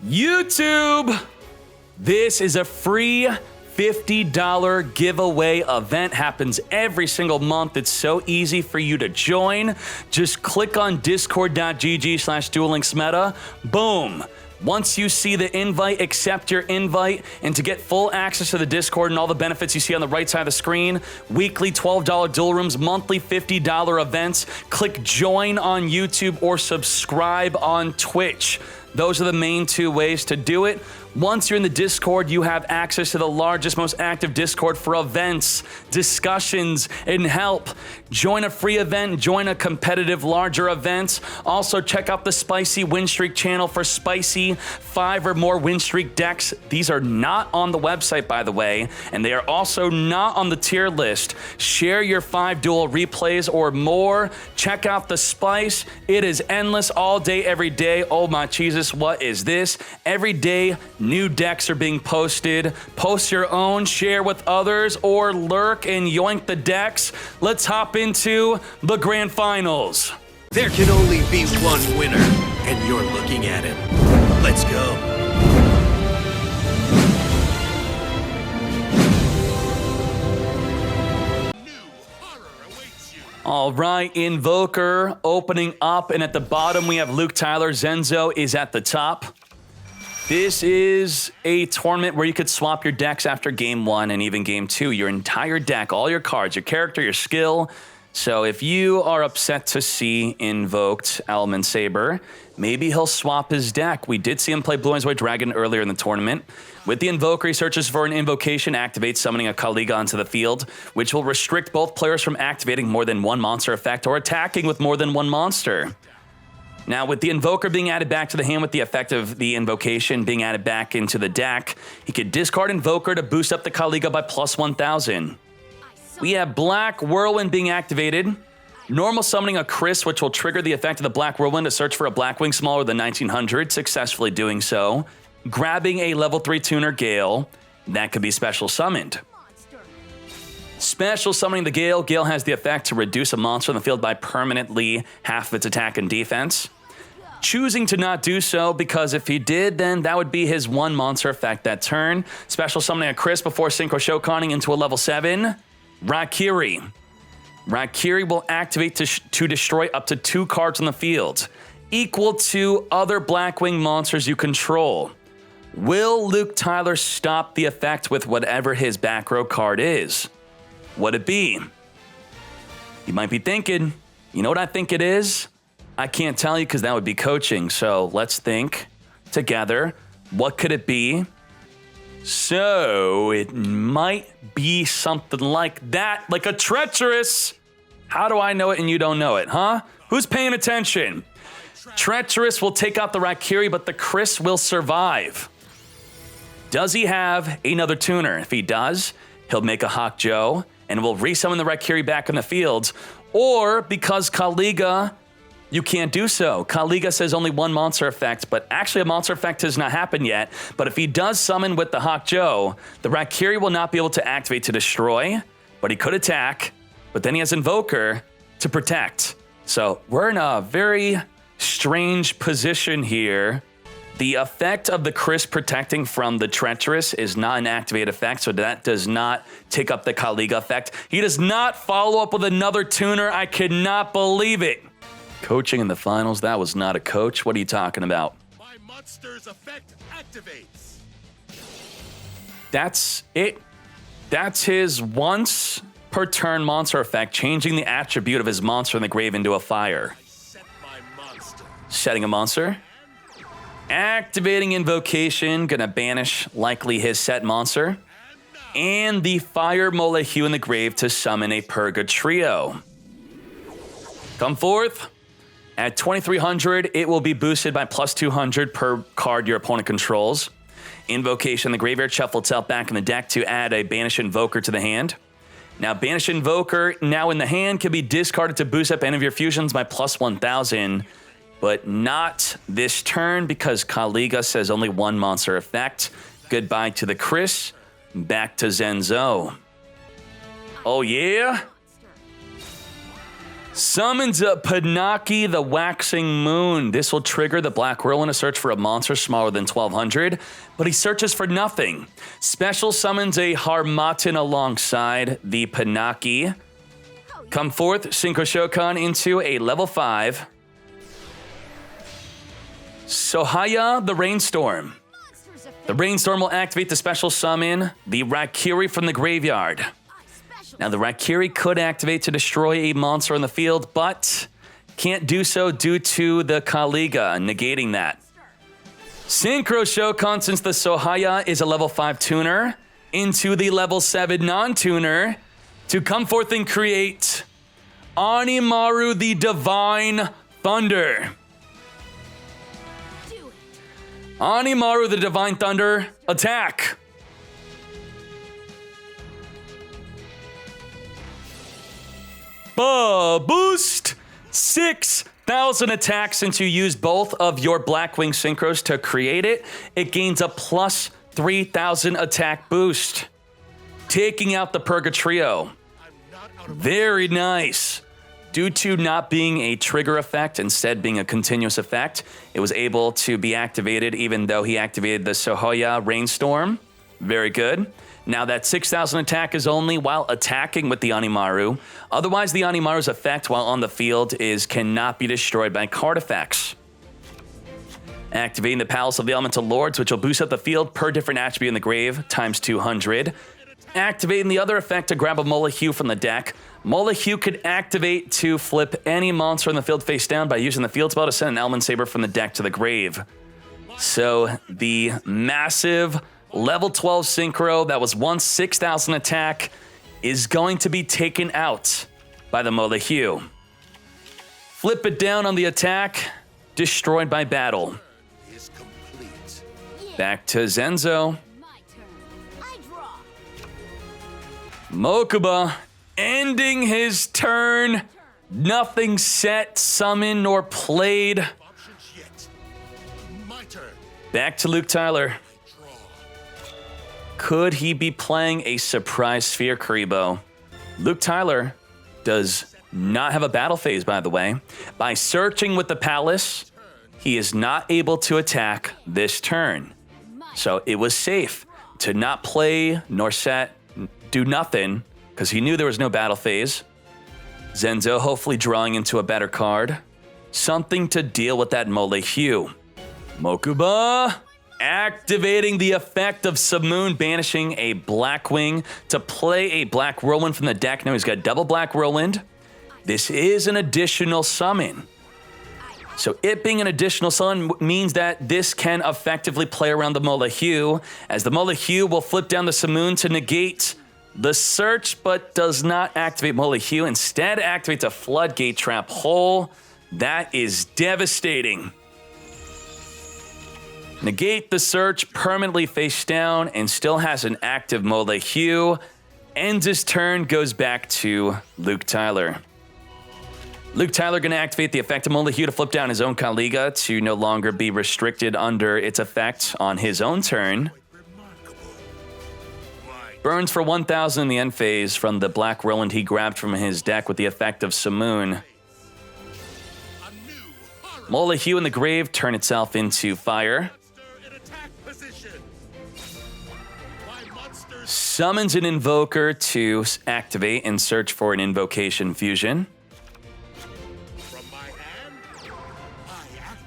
YouTube, this is a free $50 giveaway event. Happens every single month. It's so easy for you to join. Just click on discord.gg/duellinksmeta. Boom. Once you see the invite, accept your invite, and to get full access to the Discord and all the benefits you see on the right side of the screen, weekly $12 duel rooms, monthly $50 events, click join on YouTube or subscribe on Twitch. Those are the main two ways to do it. Once you're in the Discord, you have access to the largest, most active Discord for events, discussions, and help. Join a free event, join a competitive, larger event. Also, check out the Spicy Win Streak channel for spicy 5 or more win streak decks. These are not on the website, by the way, and they are also not on the tier list. Share your 5 duel replays or more. Check out the Spice. It is endless all day, every day. Oh my Jesus, what is this? Every day, new decks are being posted. Post your own, share with others, or lurk and yoink the decks. Let's hop into the grand finals. There can only be one winner, and you're looking at him. Let's go. All right, Invoker opening up, and at the bottom we have Luke Tyler. Zenzo is at the top. This is a tournament where you could swap your decks after game 1 and even game 2. Your entire deck, all your cards, your character, your skill. So if you are upset to see invoked Element Saber, maybe he'll swap his deck. We did see him play Blue Eyes White Dragon earlier in the tournament. With the Invoker, he searches for an invocation, activates summoning a Kaliga onto the field, which will restrict both players from activating more than one monster effect or attacking with more than one monster. Now, with the Invoker being added back to the hand with the effect of the invocation being added back into the deck, he could discard Invoker to boost up the Kaliga by plus 1,000. We have Black Whirlwind being activated. Normal summoning a Chris, which will trigger the effect of the Black Whirlwind to search for a Blackwing smaller than 1900, successfully doing so. Grabbing a level 3 tuner Gale, that could be special summoned. Special summoning the Gale. Gale has the effect to reduce a monster on the field by permanently half of its attack and defense. Choosing to not do so, because if he did, then that would be his one monster effect that turn. Special summoning a Chris before Synchro Shokaning into a level 7. Rakiri. Rakiri will activate to destroy up to 2 cards on the field, equal to other Blackwing monsters you control. Will Luke Tyler stop the effect with whatever his back row card is? Would it be? You might be thinking, you know what I think it is? I can't tell you because that would be coaching. So let's think together. What could it be? So it might be something like that, like a Treacherous. How do I know it and you don't know it, huh? Who's paying attention? Treacherous will take out the Rakiri, but the Chris will survive. Does he have another tuner? If he does, he'll make a yugioh and will resummon the Rakiri back in the field. Or because Kaliga, you can't do so. Kaliga says only one monster effect, but actually a monster effect has not happened yet. But if he does summon with the yugioh, the Rakiri will not be able to activate to destroy, but he could attack, but then he has Invoker to protect. So we're in a very strange position here. The effect of the Chris protecting from the Treacherous is not an activate effect, so that does not take up the Kaliga effect. He does not follow up with another tuner. I cannot believe it. Coaching in the finals, that was not a coach. What are you talking about? My monster's effect activates. That's it. That's his once per turn monster effect, changing the attribute of his monster in the grave into a fire. I set my monster. Setting a monster. Activating invocation, gonna banish likely his set monster. And the fire Molehu in the grave to summon a Purga trio. Come forth. At 2300, it will be boosted by plus 200 per card your opponent controls. Invocation, the graveyard shuffle itself back in the deck to add a Banish Invoker to the hand. Now, Banish Invoker, now in the hand, can be discarded to boost up any of your fusions by plus 1000, but not this turn because Kaliga says only one monster effect. Goodbye to the Chris, back to Zenzo. Oh yeah? Summons a Panaki, the Waxing Moon. This will trigger the Black Whirlwind to search for a monster smaller than 1200, but he searches for nothing. Special summons a Harmattan alongside the Panaki. Come forth, Synchro Shokan into a level 5. Sohaya, the Rainstorm. The Rainstorm will activate the special summon, the Rakiri from the graveyard. Now, the Rakiri could activate to destroy a monster on the field, but can't do so due to the Kaliga, negating that. Synchro Shokan, since the Sohaya is a level 5 tuner, into the level 7 non-tuner to come forth and create Animaru, the Divine Thunder. Animaru, the Divine Thunder, attack. Boost 6,000 attack. Since you use both of your Blackwing Synchros to create it, it gains a plus 3,000 attack boost, taking out the Purgatrio. Very nice. Due to not being a trigger effect, instead being a continuous effect, it was able to be activated even though he activated the Sohaya Rainstorm. Very good. Now that 6,000 attack is only while attacking with the Animaru. Otherwise, the Animaru's effect while on the field cannot be destroyed by card effects. Activating the Palace of the Elemental Lords, which will boost up the field per different attribute in the grave, times 200. Activating the other effect to grab a Molehue from the deck. Molehue could activate to flip any monster in the field face down by using the field spell to send an Element Saber from the deck to the grave. So the massive level 12 Synchro that was once 6,000 attack is going to be taken out by the Molehue. Flip it down on the attack, destroyed by battle. Back to Zenzo. Mokuba ending his turn. Nothing set, summoned, nor played. Back to Luke Tyler. Could he be playing a surprise Sphere Karibo? Luke Tyler does not have a battle phase, by the way. By searching with the Palace, he is not able to attack this turn. So it was safe to not play nor set, do nothing, because he knew there was no battle phase. Zenzo hopefully drawing into a better card. Something to deal with that Molehue. Mokuba activating the effect of Submoon, banishing a Blackwing to play a Black Whirlwind from the deck. Now he's got double Black Whirlwind. This is an additional summon. So it being an additional summon means that this can effectively play around the Molehue, as the Molehue will flip down the Submoon to negate the search, but does not activate Molehue. Instead, activates a Floodgate Trap Hole. That is devastating. Negate the search, permanently face down, and still has an active Molehue. Ends his turn, goes back to Luke Tyler. Luke Tyler going to activate the effect of Molehue to flip down his own Kaliga to no longer be restricted under its effect on his own turn. Burns for 1,000 in the end phase from the Black Whirlwind he grabbed from his deck with the effect of Submoon. Molehue in the grave turn itself into fire. Summons an Invoker to activate and search for an Invocation Fusion.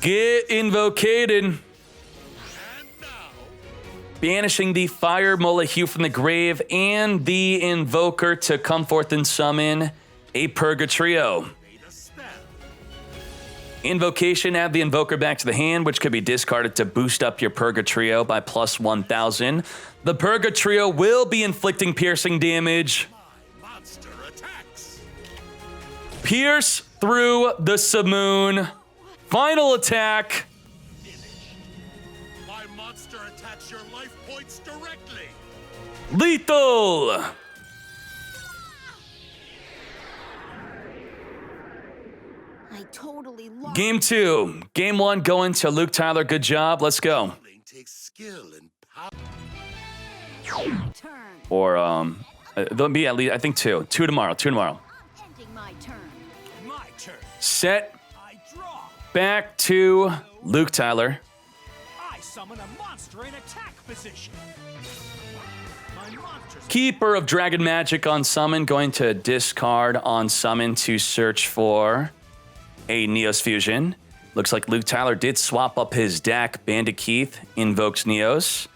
Get Invoked. Banishing the Fire Molehue from the grave and the Invoker to come forth and summon a Purgatrio. Invocation, add the Invoker back to the hand, which could be discarded to boost up your Purgatrio by plus 1,000. The Purgatrio will be inflicting piercing damage. Pierce through the Submoon. Final attack. My monster attacks your life points directly. Lethal. I totally lost. Game 2. Game 1 going to Luke Tyler. Good job. Let's go. Takes skill and power. Turn. Or there'll be at least, I think 2. 2 tomorrow. 2 tomorrow. Ending my turn. My set, I draw. back to Luke Tyler. I summon a monster in attack position. My monsters. Keeper of Dragon Magic on summon, going to discard on summon to search for a Neos Fusion. Looks like Luke Tyler did swap up his deck. Bandit Keith invokes Neos.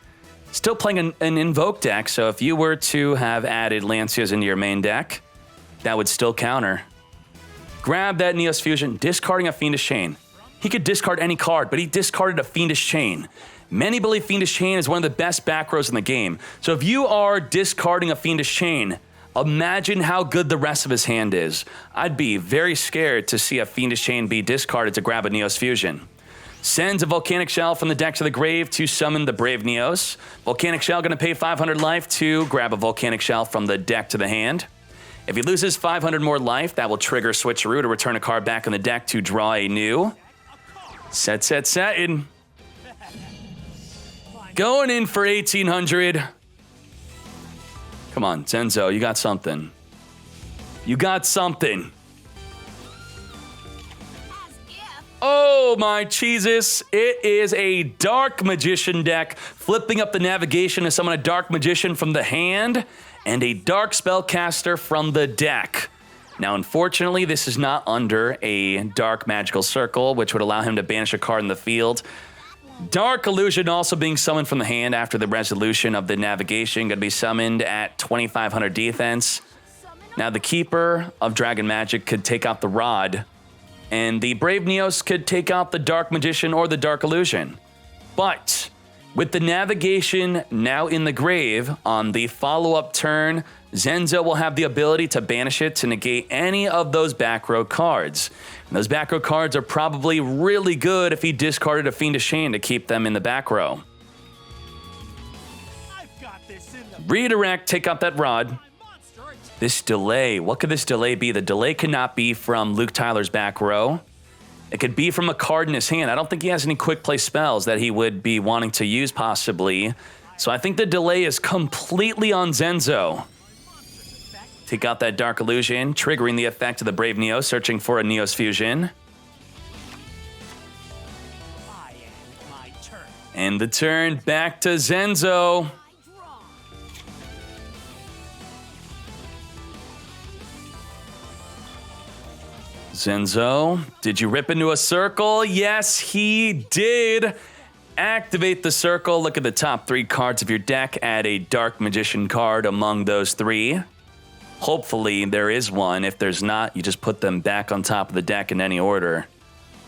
Still playing an invoke deck, so if you were to have added Lancias into your main deck, that would still counter. Grab that Neos Fusion, discarding a Fiendish Chain. He could discard any card, but he discarded a Fiendish Chain. Many believe Fiendish Chain is one of the best back rows in the game. So if you are discarding a Fiendish Chain, imagine how good the rest of his hand is. I'd be very scared to see a Fiendish Chain be discarded to grab a Neos Fusion. Sends a Volcanic Shell from the deck to the grave to summon the Brave Neos. Volcanic Shell going to pay 500 life to grab a Volcanic Shell from the deck to the hand. If he loses 500 more life, that will trigger Switcheroo to return a card back in the deck to draw a new. Set, and going in for 1,800. Come on, Zenzo, you got something. You got something. Oh my Jesus, it is a Dark Magician deck, flipping up the navigation to summon a Dark Magician from the hand and a Dark Spellcaster from the deck. Now, unfortunately, this is not under a Dark Magical Circle, which would allow him to banish a card in the field. Dark Illusion also being summoned from the hand after the resolution of the navigation, going to be summoned at 2,500 defense. Now, the Keeper of Dragon Magic could take out the Rod, and the Brave Neos could take out the Dark Magician or the Dark Illusion. But with the navigation now in the grave, on the follow-up turn, Zenzo will have the ability to banish it to negate any of those back row cards. And those back row cards are probably really good if he discarded a Fiendish Chain to keep them in the back row. I've got this in the Redirect, take out that Rod. monster attack. This delay, what could this delay be? The delay cannot be from Luke Tyler's back row. It could be from a card in his hand. I don't think he has any quick play spells that he would be wanting to use possibly. So I think the delay is completely on Zenzo. Take out that Dark Illusion, triggering the effect of the Brave Neos, searching for a Neos Fusion. I end my turn. And the turn back to Zenzo. Zenzo, did you rip into a circle? Yes, he did. Activate the circle. Look at the top 3 cards of your deck. Add a Dark Magician card among those 3. Hopefully there is one. If there's not, you just put them back on top of the deck in any order.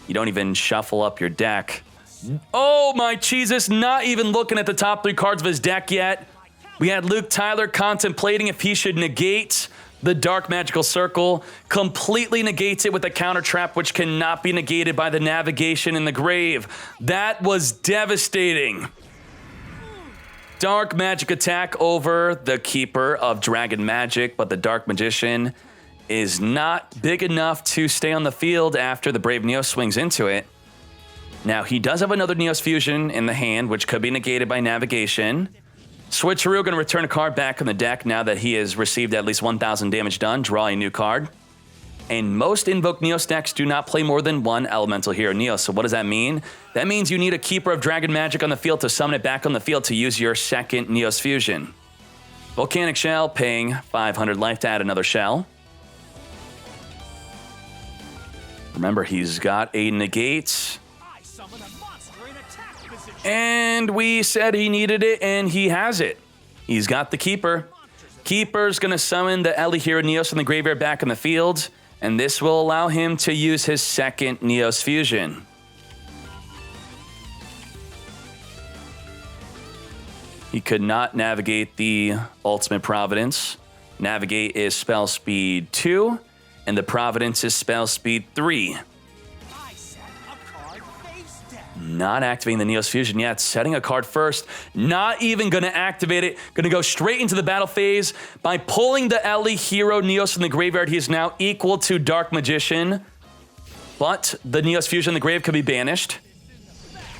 You don't even shuffle up your deck. Oh my Jesus, not even looking at the top 3 cards of his deck yet. We had Luke Tyler contemplating if he should negate the Dark Magical Circle, completely negates it with a counter trap, which cannot be negated by the navigation in the grave. That was devastating. Dark Magic attack over the Keeper of Dragon Magic, but the Dark Magician is not big enough to stay on the field after the Brave Neos swings into it. Now, he does have another Neos Fusion in the hand, which could be negated by navigation. Switcheroo going to return a card back on the deck now that he has received at least 1,000 damage done. Draw a new card. And most Invoke Neos decks do not play more than one Elemental Hero Neos. So what does that mean? That means you need a Keeper of Dragon Magic on the field to summon it back on the field to use your second Neos Fusion. Volcanic Shell, paying 500 life to add another shell. Remember, he's got a negate. I summon a monster in attack position. And we said he needed it, and he has it. He's got the Keeper. Keeper's going to summon the Eli Hero Neos from the graveyard back in the field, and this will allow him to use his second Neos Fusion. He could not navigate the Ultimate Providence. Navigate is spell speed 2, and the Providence is spell speed 3. I set a card face down. Not activating the Neos Fusion yet. Setting a card first. Not even going to activate it. Going to go straight into the battle phase. By pulling the Eli Hero Neos from the graveyard, he is now equal to Dark Magician. But the Neos Fusion in the grave could be banished.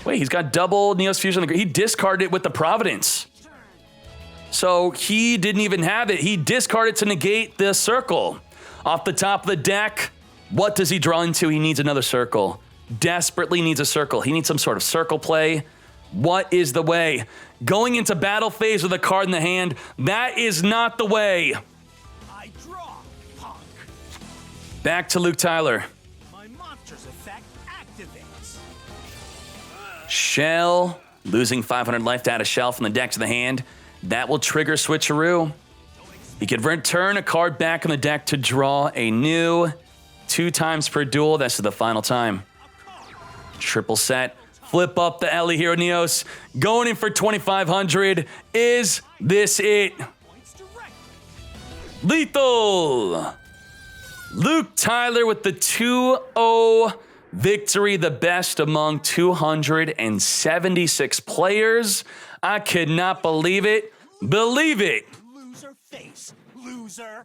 Wait, he's got double Neos Fusion in the grave. He discarded it with the Providence. So he didn't even have it. He discarded to negate the circle. Off the top of the deck, What does he draw into? He needs another circle. Desperately needs a circle. He needs some sort of circle play. What is the way? Going into battle phase with a card in the hand, that is not the way. I draw, punk. Back to Luke Tyler. My monster's effect activates. Shell, losing 500 life to add a shell from the deck to the hand. That will trigger switcheroo. You can return a card back in the deck to draw a new 2 times per duel. This is the final time. Triple set. Flip up the Ellie Hero Neos. Going in for 2,500. Is this it? Points direct. Lethal. Luke Tyler with the 2-0 victory. The best among 276 players. I could not believe it. Believe it. Loser face. Loser.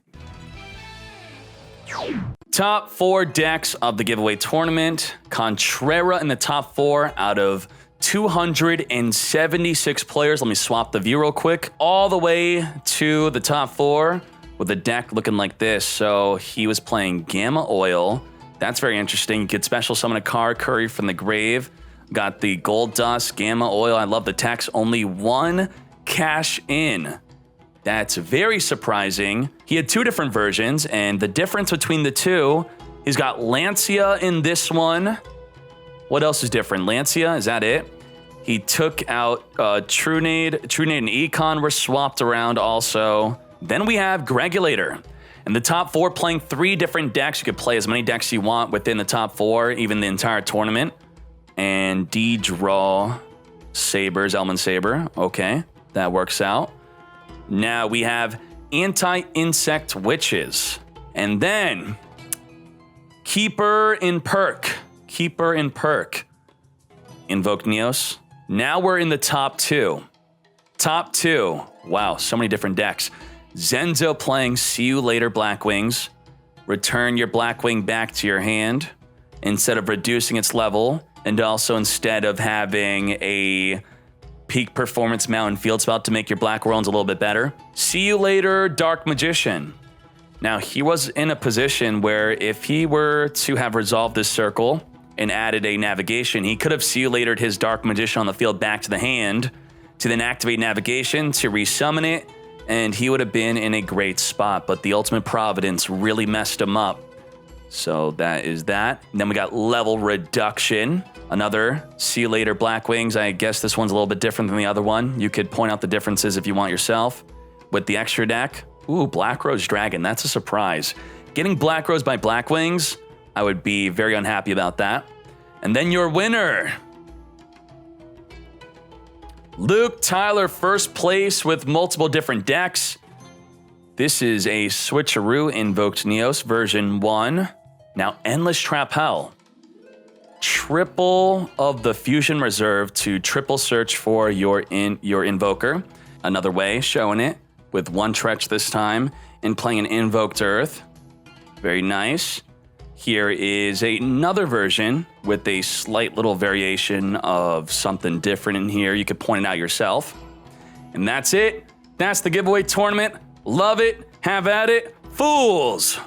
Top 4 decks of the giveaway tournament. Contrera in the top 4 out of 276 players. Let me swap the view real quick. All the way to the top 4 with the deck looking like this. So he was playing Gamma Oil. That's very interesting. You could special summon a card, Curry from the grave. Got the Gold Dust, Gamma Oil. I love the text. Only 1 cash in. That's very surprising. He had 2 different versions, and the difference between the 2, he's got Lancia in this one. What else is different? Lancia, is that it? He took out Trunade and Econ were swapped around also. Then we have Gregulator. In the top 4, playing 3 different decks. You could play as many decks you want within the top 4, even the entire tournament. And D-Draw Sabers, Elman Saber. Okay, that works out. Now we have Anti-Insect Witches. And then Keeper in Perk. Keeper in Perk. Invoke Neos. Now we're in the top 2. Top 2. Wow, so many different decks. Zenzo playing See You Later Blackwings. Return your Blackwing back to your hand instead of reducing its level. And also instead of having a Peak Performance Mountain Field spell to make your Black Worlds a little bit better. See You Later Dark Magician. Now he was in a position where if he were to have resolved this circle and added a navigation, he could have See You Later'd his Dark Magician on the field back to the hand to then activate navigation to resummon it, and he would have been in a great spot, but the Ultimate Providence really messed him up. So that is that. And then we got Level Reduction. Another See You Later Blackwings. I guess this one's a little bit different than the other one. You could point out the differences if you want yourself. With the extra deck, ooh, Black Rose Dragon. That's a surprise. Getting Black Rose by Blackwings, I would be very unhappy about that. And then your winner, Luke Tyler, first place with multiple different decks. This is a Switcheroo Invoked Neos version 1. Now, Endless Trap Hell. Triple of the Fusion Reserve to triple search for your Invoker. Another way, showing it with 1 Tretch this time and playing an Invoked Earth. Very nice. Here is another version with a slight little variation of something different in here. You could point it out yourself. And that's it. That's the giveaway tournament. Love it. Have at it. Fools.